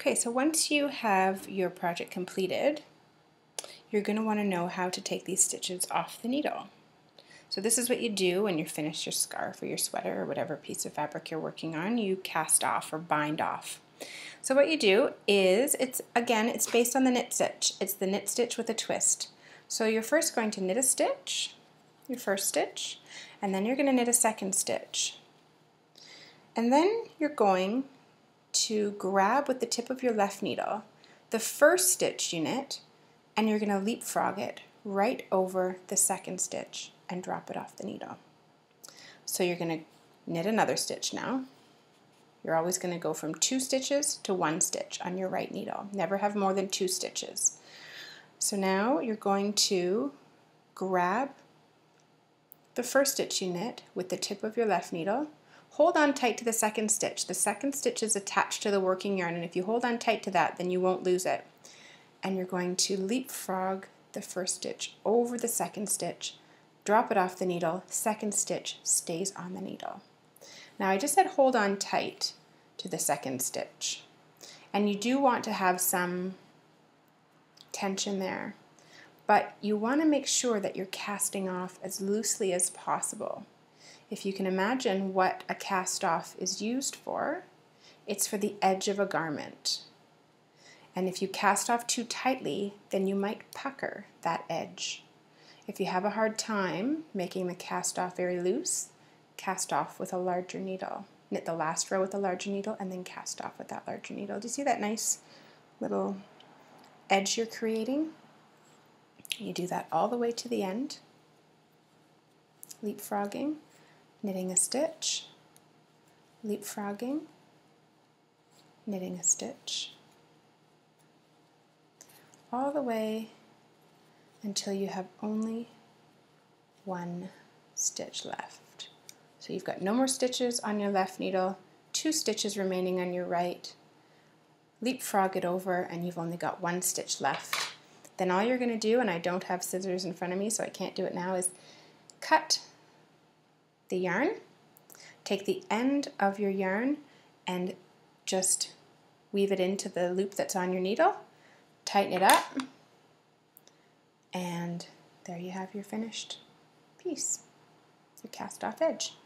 Okay, so once you have your project completed, you're going to want to know how to take these stitches off the needle. So this is what you do when you finish your scarf or your sweater or whatever piece of fabric you're working on. You cast off or bind off. So what you do is, it's based on the knit stitch. It's the knit stitch with a twist. So you're first going to knit a stitch, your first stitch, and then you're going to knit a second stitch. And then you're going to grab with the tip of your left needle the first stitch you knit, and you're going to leapfrog it right over the second stitch and drop it off the needle. So you're going to knit another stitch now. You're always going to go from 2 stitches to 1 stitch on your right needle. Never have more than 2 stitches. So now you're going to grab the first stitch you knit with the tip of your left needle. Hold on tight to the second stitch. The second stitch is attached to the working yarn, and if you hold on tight to that, then you won't lose it. And you're going to leapfrog the first stitch over the second stitch, drop it off the needle, second stitch stays on the needle. Now I just said hold on tight to the second stitch, and you do want to have some tension there, but you want to make sure that you're casting off as loosely as possible. If you can imagine what a cast off is used for, it's for the edge of a garment. And if you cast off too tightly, then you might pucker that edge. If you have a hard time making the cast off very loose, cast off with a larger needle. Knit the last row with a larger needle and then cast off with that larger needle. Do you see that nice little edge you're creating? You do that all the way to the end, leapfrogging, knitting a stitch, leapfrogging, knitting a stitch, all the way until you have only 1 stitch left. So you've got no more stitches on your left needle, 2 stitches remaining on your right. Leapfrog it over and you've only got 1 stitch left. Then all you're going to do, and I don't have scissors in front of me so I can't do it now, is cut the yarn, take the end of your yarn and just weave it into the loop that's on your needle, tighten it up, and there you have your finished piece, your cast off edge.